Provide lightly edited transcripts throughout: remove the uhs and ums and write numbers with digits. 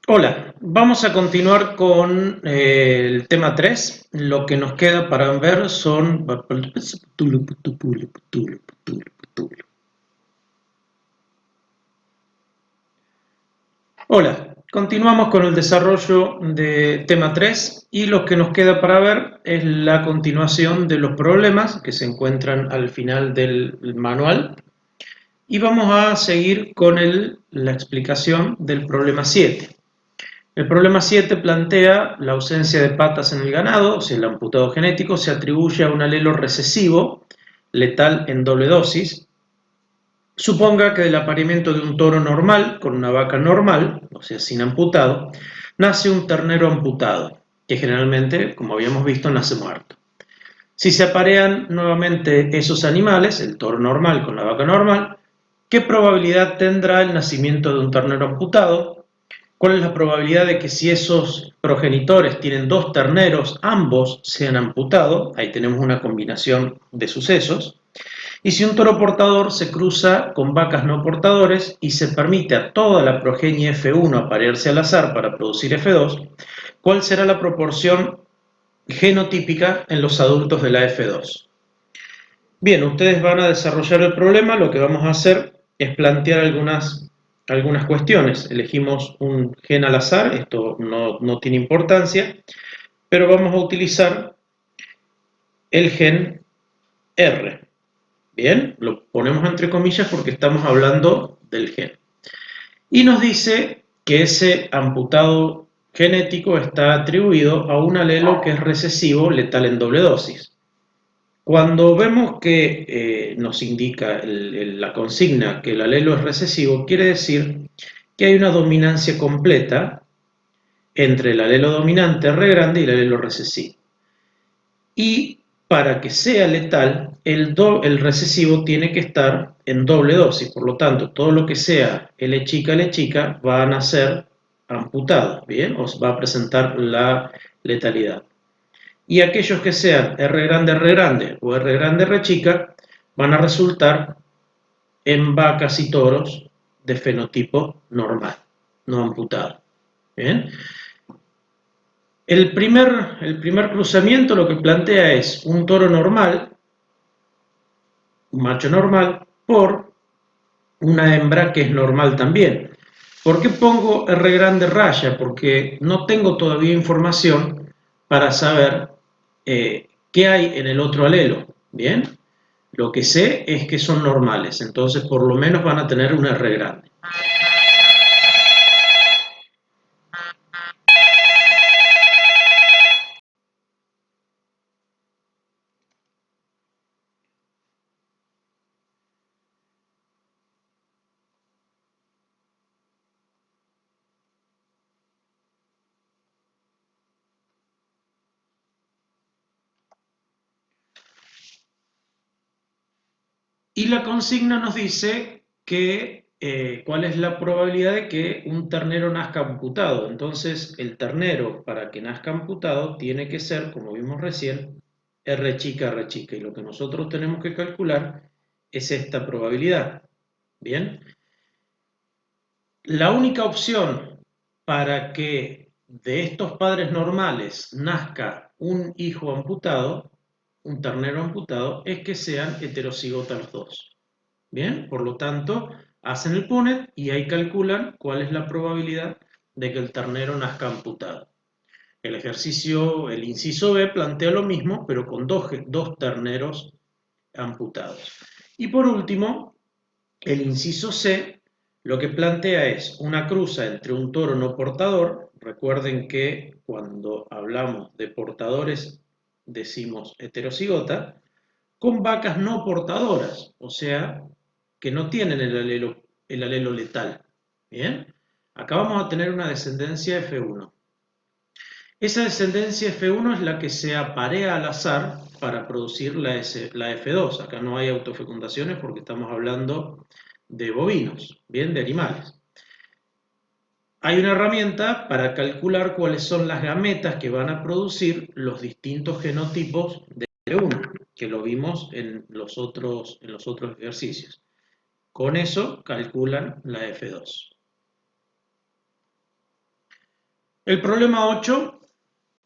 Hola, vamos a continuar con el tema 3. Lo que nos queda para ver son... Hola, continuamos con el desarrollo de tema 3 y lo que nos queda para ver es la continuación de los problemas que se encuentran al final del manual y vamos a seguir con la explicación del problema 7. El problema 7 plantea la ausencia de patas en el ganado, o sea, el amputado genético se atribuye a un alelo recesivo, letal en doble dosis. Suponga que del apareamiento de un toro normal con una vaca normal, o sea, sin amputado, nace un ternero amputado, que generalmente, como habíamos visto, nace muerto. Si se aparean nuevamente esos animales, el toro normal con la vaca normal, ¿qué probabilidad tendrá el nacimiento de un ternero amputado? ¿Cuál es la probabilidad de que si esos progenitores tienen dos terneros, ambos sean amputados? Ahí tenemos una combinación de sucesos. Y si un toro portador se cruza con vacas no portadores y se permite a toda la progenie F1 aparearse al azar para producir F2, ¿cuál será la proporción genotípica en los adultos de la F2? Bien, ustedes van a desarrollar el problema, lo que vamos a hacer es plantear algunas cuestiones. Elegimos un gen al azar, esto no tiene importancia, pero vamos a utilizar el gen R. Bien, lo ponemos entre comillas porque estamos hablando del gen. Y nos dice que ese amputado genético está atribuido a un alelo que es recesivo, letal en doble dosis. Cuando vemos que nos indica la consigna que el alelo es recesivo, quiere decir que hay una dominancia completa entre el alelo dominante R grande y el alelo recesivo. Y para que sea letal, el recesivo tiene que estar en doble dosis. Por lo tanto, todo lo que sea L chica, van a ser amputados, ¿bien? O va a presentar la letalidad. Y aquellos que sean R grande o R chica van a resultar en vacas y toros de fenotipo normal, no amputado. ¿Bien? El primer cruzamiento lo que plantea es un toro normal, un macho normal, por una hembra que es normal también. ¿Por qué pongo R grande raya? Porque no tengo todavía información para saber qué hay en el otro alelo. ¿Bien? Lo que sé es que son normales, entonces por lo menos van a tener una R grande. Y la consigna nos dice que cuál es la probabilidad de que un ternero nazca amputado. Entonces, el ternero, para que nazca amputado, tiene que ser, como vimos recién, R chica, R chica. Y lo que nosotros tenemos que calcular es esta probabilidad. Bien. La única opción para que de estos padres normales nazca un hijo amputado, un ternero amputado, es que sean heterocigotas los dos. Bien, por lo tanto, hacen el PUNET y ahí calculan cuál es la probabilidad de que el ternero nazca amputado. El ejercicio, el inciso B, plantea lo mismo, pero con dos terneros amputados. Y por último, el inciso C lo que plantea es una cruza entre un toro no portador. Recuerden que cuando hablamos de portadores decimos heterocigota, con vacas no portadoras, o sea, que no tienen el alelo letal. ¿Bien? Acá vamos a tener una descendencia F1. Esa descendencia F1 es la que se aparea al azar para producir la F2. Acá no hay autofecundaciones porque estamos hablando de bovinos, bien, de animales. Hay una herramienta para calcular cuáles son las gametas que van a producir los distintos genotipos de F1, que lo vimos en los otros ejercicios. Con eso calculan la F2. El problema 8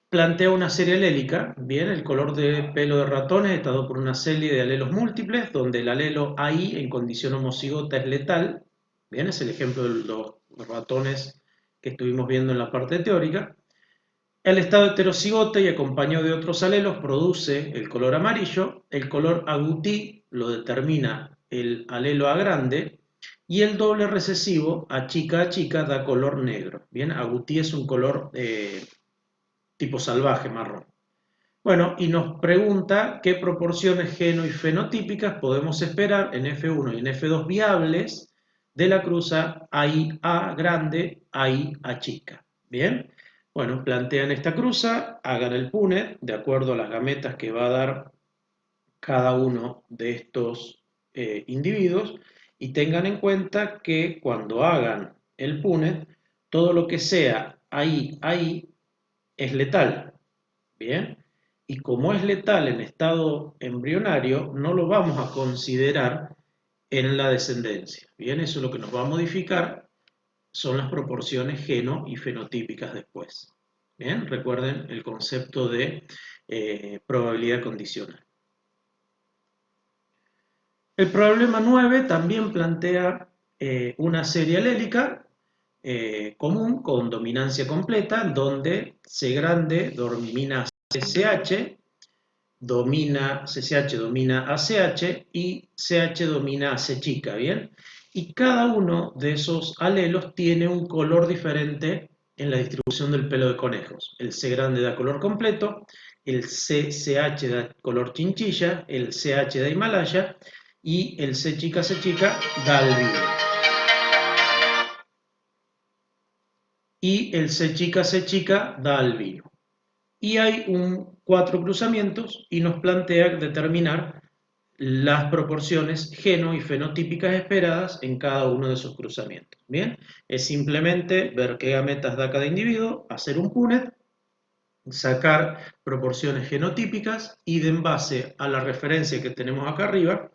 plantea una serie alélica. Bien, el color de pelo de ratones está dado por una serie de alelos múltiples, donde el alelo AI en condición homocigota es letal. Bien, es el ejemplo de los ratones que estuvimos viendo en la parte teórica. El estado heterocigote y acompañado de otros alelos produce el color amarillo. El color agouti lo determina el alelo A grande y el doble recesivo a chica da color negro. Bien, agouti es un color tipo salvaje, marrón. Bueno, y nos pregunta qué proporciones geno y fenotípicas podemos esperar en F1 y en F2 viables de la cruza AI-A grande, AI-A chica. Bien, bueno, plantean esta cruza, hagan el PUNET de acuerdo a las gametas que va a dar cada uno de estos individuos y tengan en cuenta que cuando hagan el PUNET, todo lo que sea AI es letal. Bien, y como es letal en estado embrionario, no lo vamos a considerar en la descendencia. Bien, eso es lo que nos va a modificar son las proporciones geno y fenotípicas después. Bien, recuerden el concepto de probabilidad condicional. El problema 9 también plantea una serie alélica común con dominancia completa, donde C grande domina CCH, CCH domina ACH y CH domina AC chica, ¿bien? Y cada uno de esos alelos tiene un color diferente en la distribución del pelo de conejos. El C grande da color completo, el CCH da color chinchilla, el CH da Himalaya y el C chica da albino. Y el C chica da albino. Y hay 4 cruzamientos y nos plantea determinar las proporciones geno y fenotípicas esperadas en cada uno de esos cruzamientos. Bien, es simplemente ver qué gametas da cada individuo, hacer un PUNET, sacar proporciones genotípicas y en base a la referencia que tenemos acá arriba,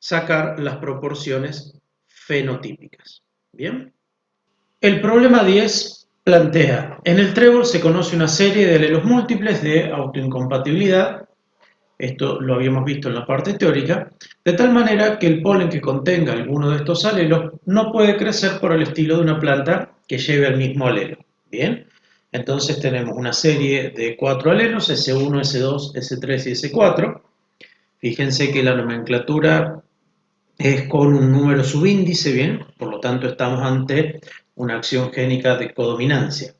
sacar las proporciones fenotípicas. Bien. El problema 10 plantea, en el trébol se conoce una serie de alelos múltiples de autoincompatibilidad, esto lo habíamos visto en la parte teórica, de tal manera que el polen que contenga alguno de estos alelos no puede crecer por el estilo de una planta que lleve al mismo alelo. Bien, entonces tenemos una serie de 4 alelos, S1, S2, S3 y S4. Fíjense que la nomenclatura es con un número subíndice, bien, por lo tanto estamos ante una acción génica de codominancia.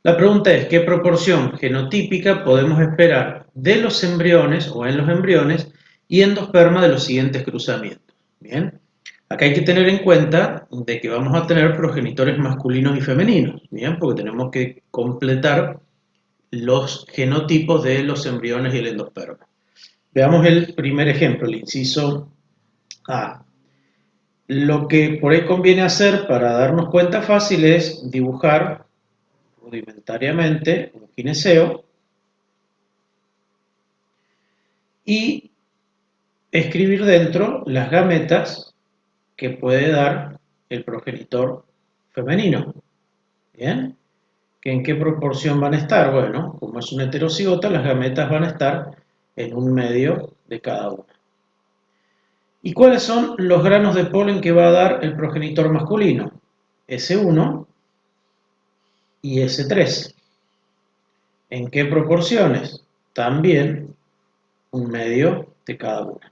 La pregunta es, ¿qué proporción genotípica podemos esperar de los embriones o en los embriones y endosperma de los siguientes cruzamientos? Bien, acá hay que tener en cuenta de que vamos a tener progenitores masculinos y femeninos, bien, porque tenemos que completar los genotipos de los embriones y el endosperma. Veamos el primer ejemplo, el inciso A. Lo que por ahí conviene hacer para darnos cuenta fácil es dibujar rudimentariamente un gineceo y escribir dentro las gametas que puede dar el progenitor femenino. ¿Bien? ¿En qué proporción van a estar? Bueno, como es un heterocigota, las gametas van a estar en un medio de cada una. ¿Y cuáles son los granos de polen que va a dar el progenitor masculino? S1 y S3. ¿En qué proporciones? También un medio de cada una.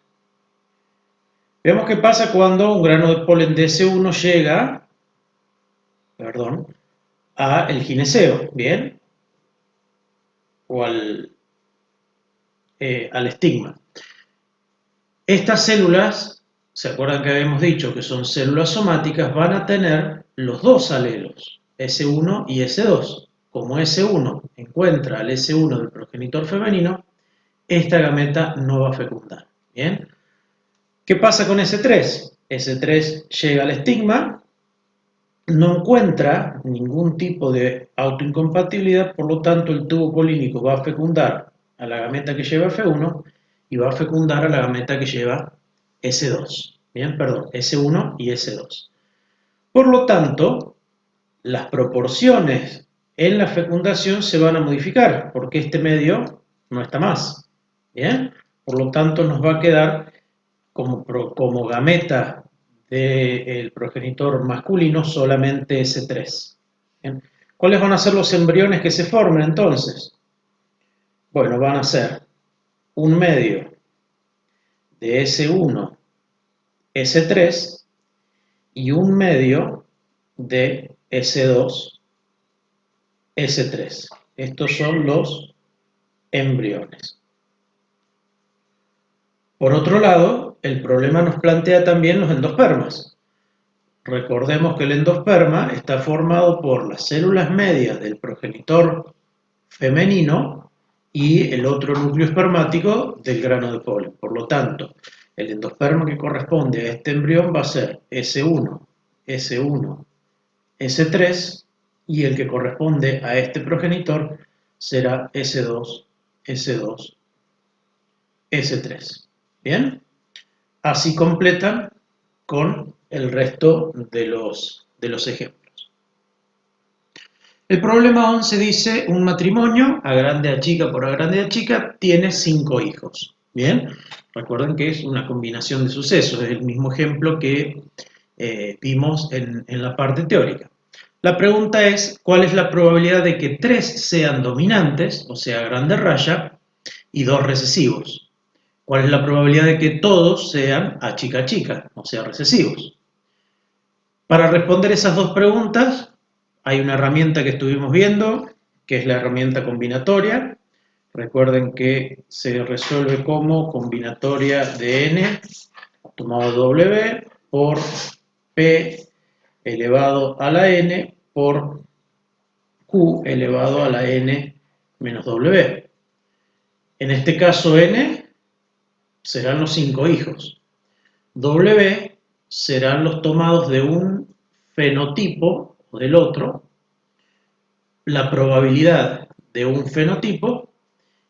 Veamos qué pasa cuando un grano de polen de S1 llega, a el gineceo, ¿bien? O al estigma. Estas células, ¿se acuerdan que habíamos dicho que son células somáticas? Van a tener los dos alelos, S1 y S2. Como S1 encuentra al S1 del progenitor femenino, esta gameta no va a fecundar. ¿Bien? ¿Qué pasa con S3? S3 llega al estigma, no encuentra ningún tipo de autoincompatibilidad, por lo tanto el tubo polínico va a fecundar a la gameta que lleva F1 y va a fecundar a la gameta que lleva S2. Bien, perdón, S1 y S2. Por lo tanto, las proporciones en la fecundación se van a modificar porque este medio no está más. ¿Bien? Por lo tanto, nos va a quedar como gameta del progenitor masculino solamente S3. ¿Bien? ¿Cuáles van a ser los embriones que se formen entonces? Bueno, van a ser un medio de S1, S3 y un medio de S2, S3. Estos son los embriones. Por otro lado, el problema nos plantea también los endospermas. Recordemos que el endosperma está formado por las células medias del progenitor femenino y el otro núcleo espermático del grano de polen. Por lo tanto, el endosperma que corresponde a este embrión va a ser S1, S1, S3 y el que corresponde a este progenitor será S2, S2, S3. ¿Bien? Así completan con el resto de los ejemplos. El problema 11 dice, un matrimonio, A grande A chica por A grande A chica, tiene 5 hijos. Bien, recuerden que es una combinación de sucesos, es el mismo ejemplo que vimos en la parte teórica. La pregunta es, ¿cuál es la probabilidad de que 3 sean dominantes, o sea, grande raya, y 2 recesivos? ¿Cuál es la probabilidad de que todos sean A chica chica, o sea, recesivos? Para responder esas dos preguntas, hay una herramienta que estuvimos viendo, que es la herramienta combinatoria. Recuerden que se resuelve como combinatoria de n tomado W por P elevado a la n por Q elevado a la n menos W. En este caso n serán los 5 hijos. W serán los tomados de un fenotipo o del otro, la probabilidad de un fenotipo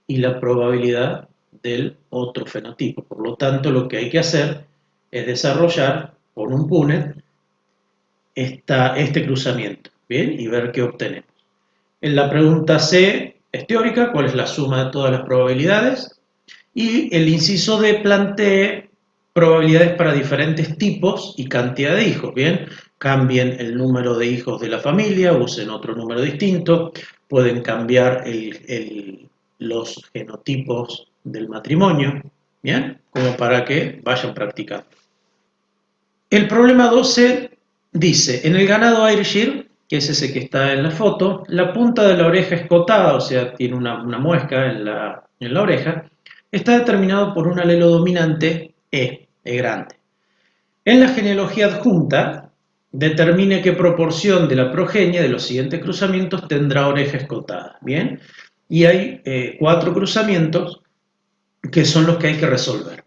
y la probabilidad del otro fenotipo. Por lo tanto, lo que hay que hacer es desarrollar con un Punnett este cruzamiento, ¿bien? Y ver qué obtenemos. En la pregunta C es teórica, ¿cuál es la suma de todas las probabilidades? Y el inciso D plantee probabilidades para diferentes tipos y cantidad de hijos, ¿bien? Cambien el número de hijos de la familia, usen otro número distinto, pueden cambiar los genotipos del matrimonio, ¿bien? Como para que vayan practicando. El problema 12 dice, en el ganado Ayrshire, que es ese que está en la foto, la punta de la oreja escotada, o sea, tiene una muesca en la oreja, está determinado por un alelo dominante E grande. En la genealogía adjunta, determine qué proporción de la progenie de los siguientes cruzamientos tendrá oreja escotada. ¿Bien? Y hay 4 cruzamientos que son los que hay que resolver.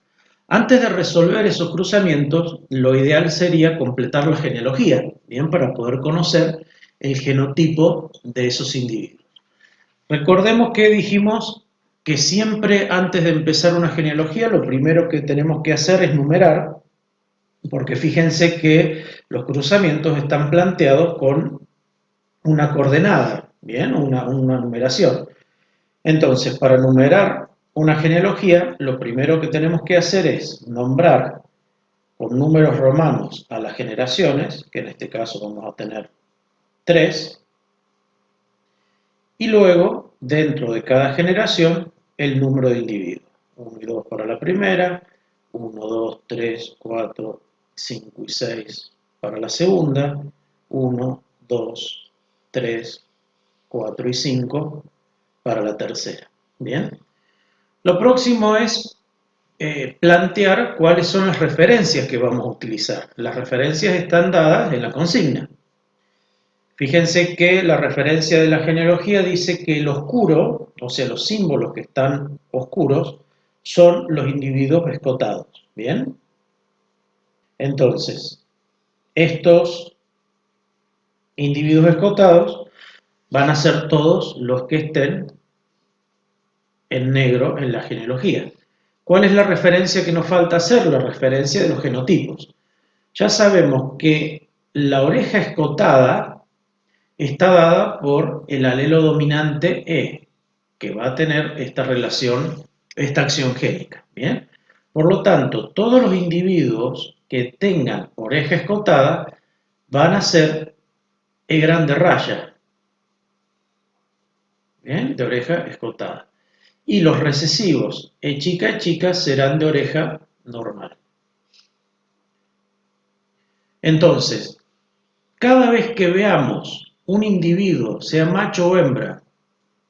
Antes de resolver esos cruzamientos, lo ideal sería completar la genealogía, ¿bien? Para poder conocer el genotipo de esos individuos. Recordemos que dijimos que siempre antes de empezar una genealogía, lo primero que tenemos que hacer es numerar, porque fíjense que los cruzamientos están planteados con una coordenada, ¿bien? Una numeración. Entonces, para numerar una genealogía, lo primero que tenemos que hacer es nombrar con números romanos a las generaciones, que en este caso vamos a tener 3, y luego, dentro de cada generación, el número de individuos. 1 y 2 para la primera, 1, 2, 3, 4, 5 y 6 para la segunda, 1, 2, 3, 4 y 5 para la tercera. Bien. Lo próximo es plantear cuáles son las referencias que vamos a utilizar. Las referencias están dadas en la consigna. Fíjense que la referencia de la genealogía dice que el oscuro, o sea, los símbolos que están oscuros, son los individuos escotados. ¿Bien? Entonces, estos individuos escotados van a ser todos los que estén en negro en la genealogía. ¿Cuál es la referencia que nos falta hacer? La referencia de los genotipos. Ya sabemos que la oreja escotada está dada por el alelo dominante E, que va a tener esta relación, esta acción génica. ¿Bien? Por lo tanto, todos los individuos que tengan oreja escotada van a ser E grande raya, ¿bien? De oreja escotada. Y los recesivos E chica serán de oreja normal. Entonces, cada vez que veamos un individuo, sea macho o hembra,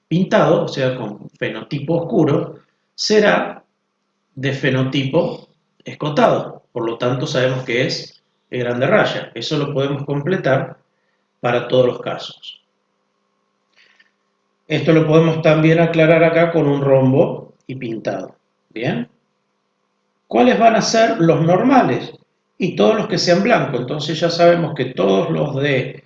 pintado, o sea, con fenotipo oscuro, será de fenotipo escotado. Por lo tanto, sabemos que es E grande raya. Eso lo podemos completar para todos los casos. Esto lo podemos también aclarar acá con un rombo y pintado. ¿Bien? ¿Cuáles van a ser los normales? Y todos los que sean blancos. Entonces ya sabemos que todos los de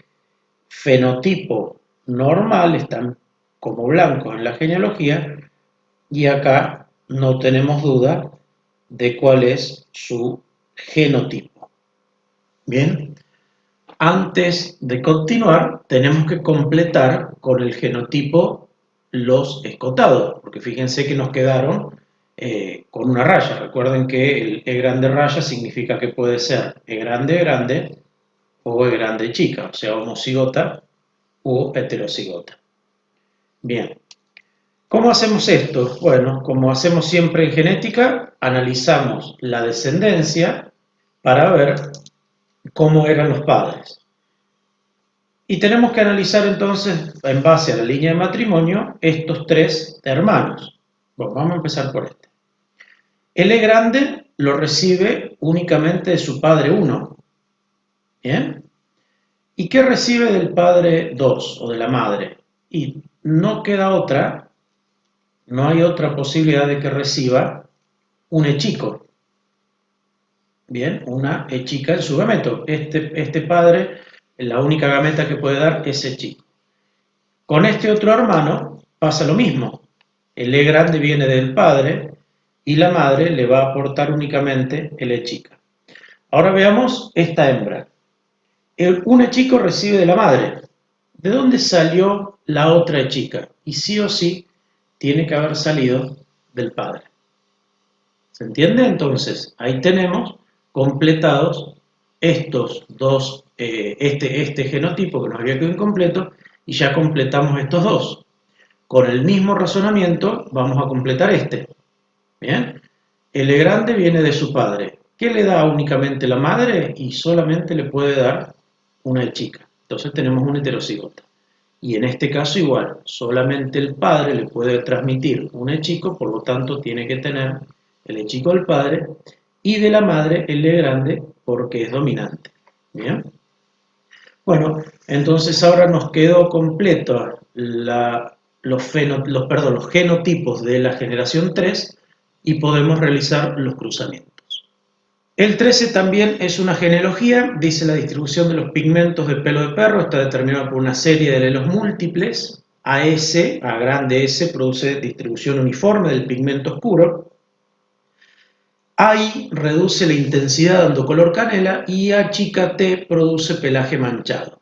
fenotipo normal están como blancos en la genealogía y acá no tenemos duda de cuál es su genotipo. Bien, antes de continuar tenemos que completar con el genotipo los escotados, porque fíjense que nos quedaron con una raya. Recuerden que el E grande raya significa que puede ser E grande o E grande chica, o sea, homocigota u heterocigota. Bien, ¿cómo hacemos esto? Bueno, como hacemos siempre en genética, analizamos la descendencia para ver cómo eran los padres. Y tenemos que analizar entonces, en base a la línea de matrimonio, estos tres hermanos. Bueno, vamos a empezar por este. El E grande lo recibe únicamente de su padre 1. ¿Bien? ¿Y qué recibe del padre 2 o de la madre? Y no queda otra, no hay otra posibilidad de que reciba un E chico. Bien, una E chica en su gameto. Este padre, la única gameta que puede dar es E chico. Con este otro hermano pasa lo mismo. El E grande viene del padre y la madre le va a aportar únicamente el E chica. Ahora veamos esta hembra. Un E chico recibe de la madre. ¿De dónde salió la otra E chica? Y sí o sí tiene que haber salido del padre. ¿Se entiende? Entonces, ahí tenemos completados estos dos, este genotipo que nos había quedado incompleto y ya completamos estos dos. Con el mismo razonamiento vamos a completar este. ¿Bien? El E grande viene de su padre. ¿Qué le da únicamente la madre? Y solamente le puede dar una E chica. Entonces tenemos una heterocigota. Y en este caso igual, solamente el padre le puede transmitir un E chico, por lo tanto tiene que tener el E chico del padre y de la madre el E grande porque es dominante. ¿Bien? Bueno, entonces ahora nos quedó completo los genotipos de la generación 3 y podemos realizar los cruzamientos. El 13 también es una genealogía, dice la distribución de los pigmentos de pelo de perro, está determinada por una serie de alelos múltiples. AS, A grande S, produce distribución uniforme del pigmento oscuro. AI reduce la intensidad dando color canela y A chica T produce pelaje manchado.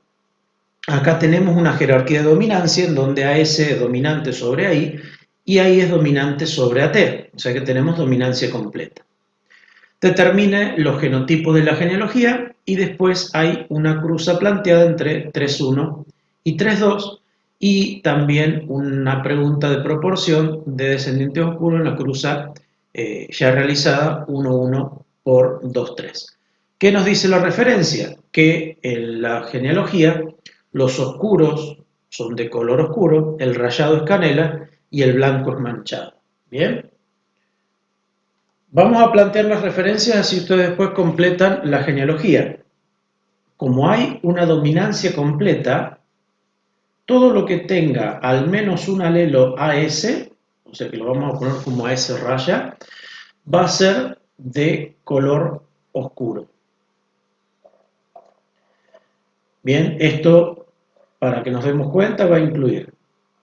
Acá tenemos una jerarquía de dominancia en donde AS es dominante sobre AI y AI es dominante sobre AT, o sea que tenemos dominancia completa. Determine los genotipos de la genealogía y después hay una cruza planteada entre 3.1 y 3.2 y también una pregunta de proporción de descendiente oscuro en la cruza ya realizada 1.1 por 2.3. ¿Qué nos dice la referencia? Que en la genealogía los oscuros son de color oscuro, el rayado es canela y el blanco es manchado. ¿Bien? Vamos a plantear las referencias así ustedes después completan la genealogía. Como hay una dominancia completa, todo lo que tenga al menos un alelo AS, o sea que lo vamos a poner como AS raya, va a ser de color oscuro. Bien, esto para que nos demos cuenta va a incluir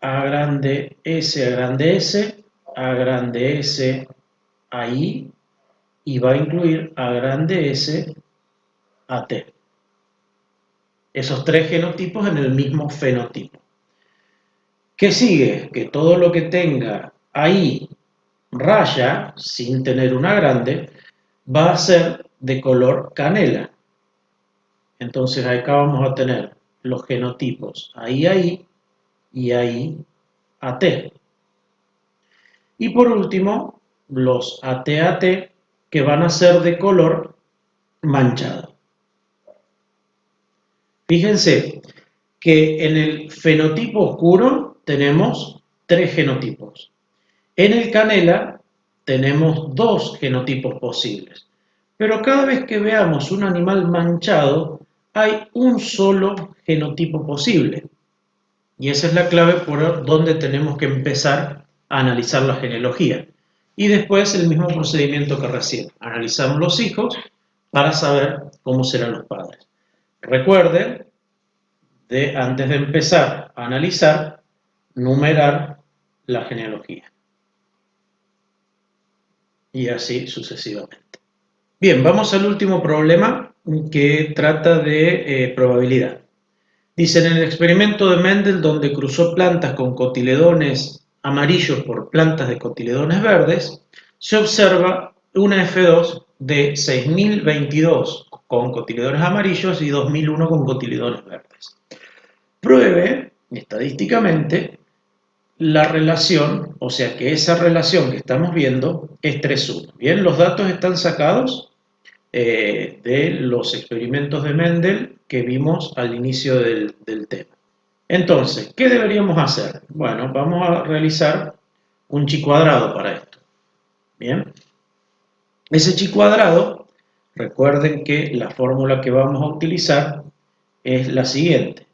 A grande S, A grande S, A grande S, AI, y va a incluir A grande S, AT. Esos tres genotipos en el mismo fenotipo. ¿Qué sigue? Que todo lo que tenga ahí raya, sin tener una grande, va a ser de color canela. Entonces acá vamos a tener los genotipos ahí y ahí AT. Y por último, los AT-AT que van a ser de color manchado. Fíjense que en el fenotipo oscuro tenemos tres genotipos. En el canela tenemos dos genotipos posibles. Pero cada vez que veamos un animal manchado, hay un solo genotipo posible. Y esa es la clave por donde tenemos que empezar a analizar la genealogía. Y después el mismo procedimiento que recién. Analizamos los hijos para saber cómo serán los padres. Recuerden, antes de empezar a analizar, numerar la genealogía. Y así sucesivamente. Bien, vamos al último problema que trata de probabilidad. Dicen, en el experimento de Mendel, donde cruzó plantas con cotiledones amarillos por plantas de cotiledones verdes, se observa una F2 de 6022 con cotiledones amarillos y 2001 con cotiledones verdes. Pruebe estadísticamente la relación, o sea que esa relación que estamos viendo es 3:1. Bien, los datos están sacados de los experimentos de Mendel que vimos al inicio del tema. Entonces, ¿qué deberíamos hacer? Bueno, vamos a realizar un chi cuadrado para esto. Bien, ese chi cuadrado, recuerden que la fórmula que vamos a utilizar es la siguiente.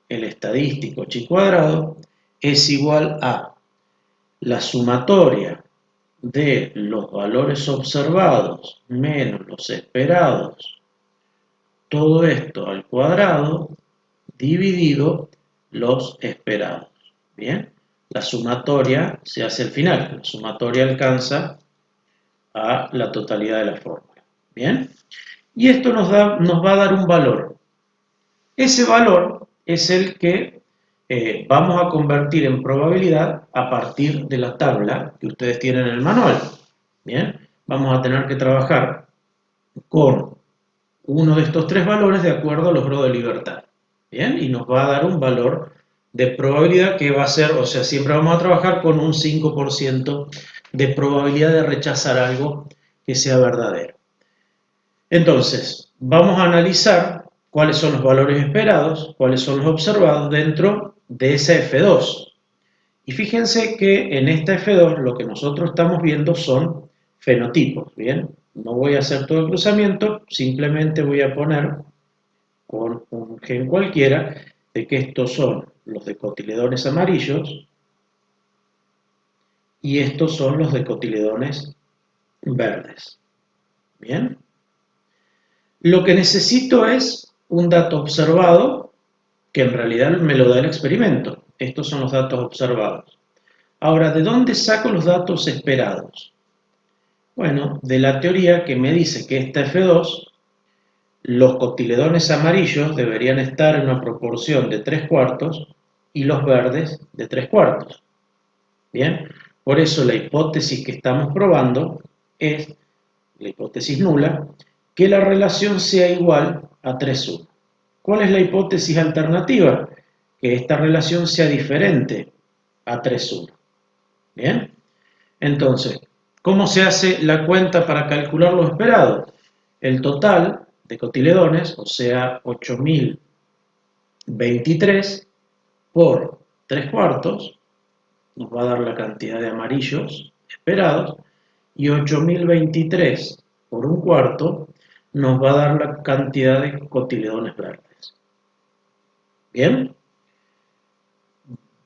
El estadístico chi cuadrado es igual a la sumatoria de los valores observados menos los esperados, todo esto al cuadrado dividido los esperados. Bien, la sumatoria se hace al final, la sumatoria alcanza a la totalidad de la fórmula. Bien, y esto nos va a dar un valor. Ese valor es el que vamos a convertir en probabilidad a partir de la tabla que ustedes tienen en el manual. Bien, vamos a tener que trabajar con uno de estos tres valores de acuerdo a los grados de libertad. Bien, y nos va a dar un valor de probabilidad que va a ser, o sea, siempre vamos a trabajar con un 5% de probabilidad de rechazar algo que sea verdadero. Entonces, vamos a analizar cuáles son los valores esperados, cuáles son los observados dentro de esa F2. Y fíjense que en esta F2 lo que nosotros estamos viendo son fenotipos, ¿bien? No voy a hacer todo el cruzamiento, simplemente voy a poner con un gen cualquiera de que estos son los de cotiledones amarillos y estos son los de cotiledones verdes. ¿Bien? Lo que necesito es un dato observado que en realidad me lo da el experimento. Estos son los datos observados. Ahora, ¿de dónde saco los datos esperados? Bueno, de la teoría que me dice que esta F2, los cotiledones amarillos deberían estar en una proporción de 3/4 y los verdes de 3/4. Bien, por eso la hipótesis que estamos probando es, la hipótesis nula, que la relación sea igual a 3:1. ¿Cuál es la hipótesis alternativa? Que esta relación sea diferente a 3:1. Bien, entonces, ¿cómo se hace la cuenta para calcular lo esperado? El total de cotiledones, o sea, 8023 por 3/4, nos va a dar la cantidad de amarillos esperados, y 8023 por 1/4 nos va a dar la cantidad de cotiledones verdes. Bien,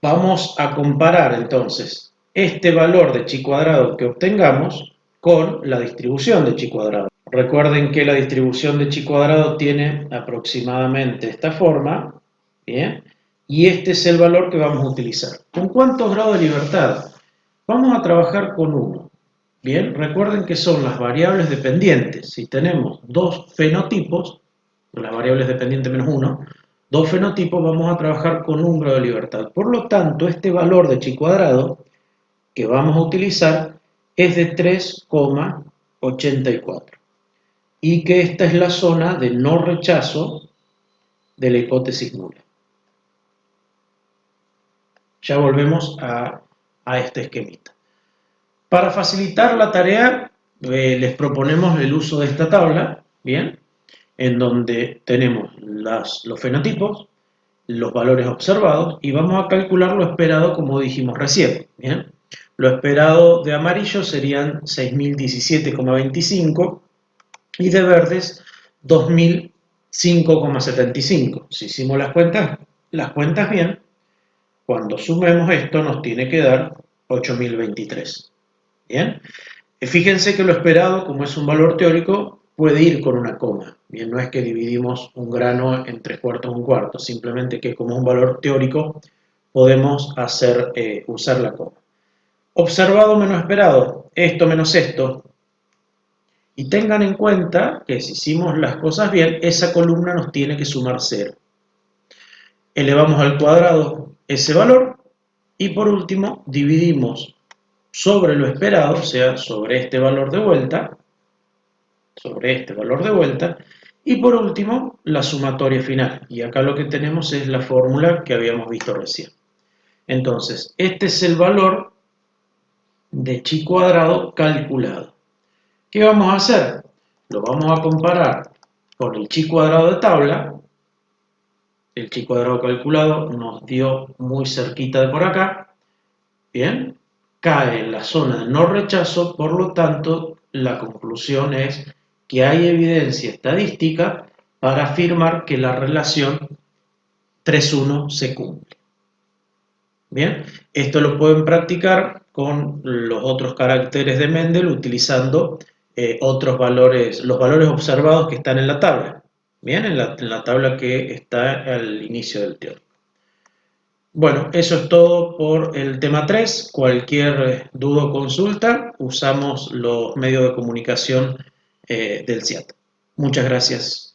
vamos a comparar entonces este valor de chi cuadrado que obtengamos con la distribución de chi cuadrado. Recuerden que la distribución de chi cuadrado tiene aproximadamente esta forma, ¿bien? Y este es el valor que vamos a utilizar. ¿Con cuántos grados de libertad? Vamos a trabajar con 1. Bien, recuerden que son las variables dependientes. Si tenemos dos fenotipos, las variables dependientes menos 1, dos fenotipos, vamos a trabajar con un grado de libertad. Por lo tanto, este valor de chi cuadrado que vamos a utilizar es de 3,84 y que esta es la zona de no rechazo de la hipótesis nula. Ya volvemos a este esquemita. Para facilitar la tarea, les proponemos el uso de esta tabla, ¿bien? En donde tenemos los fenotipos, los valores observados y vamos a calcular lo esperado como dijimos recién, ¿bien? Lo esperado de amarillo serían 6.017,25 y de verdes 2.005,75. Si hicimos las cuentas bien, cuando sumemos esto nos tiene que dar 8.023. ¿Bien? Fíjense que lo esperado, como es un valor teórico, puede ir con una coma. Bien, no es que dividimos un grano en 3/4 o 1/4, simplemente que como es un valor teórico, podemos usar la coma. Observado menos esperado, esto menos esto. Y tengan en cuenta que si hicimos las cosas bien, esa columna nos tiene que sumar 0. Elevamos al cuadrado ese valor y por último dividimos sobre lo esperado, o sea, sobre este valor de vuelta, y por último la sumatoria final. Y acá lo que tenemos es la fórmula que habíamos visto recién. Entonces, este es el valor de chi cuadrado calculado. ¿Qué vamos a hacer? Lo vamos a comparar con el chi cuadrado de tabla. El chi cuadrado calculado nos dio muy cerquita de por acá. Bien, cae en la zona de no rechazo, por lo tanto, la conclusión es que hay evidencia estadística para afirmar que la relación 3,1 se cumple. Bien, esto lo pueden practicar con los otros caracteres de Mendel utilizando otros valores, los valores observados que están en la tabla. Bien, en la tabla que está al inicio del teórico. Bueno, eso es todo por el tema 3. Cualquier duda o consulta, usamos los medios de comunicación del CIAT. Muchas gracias.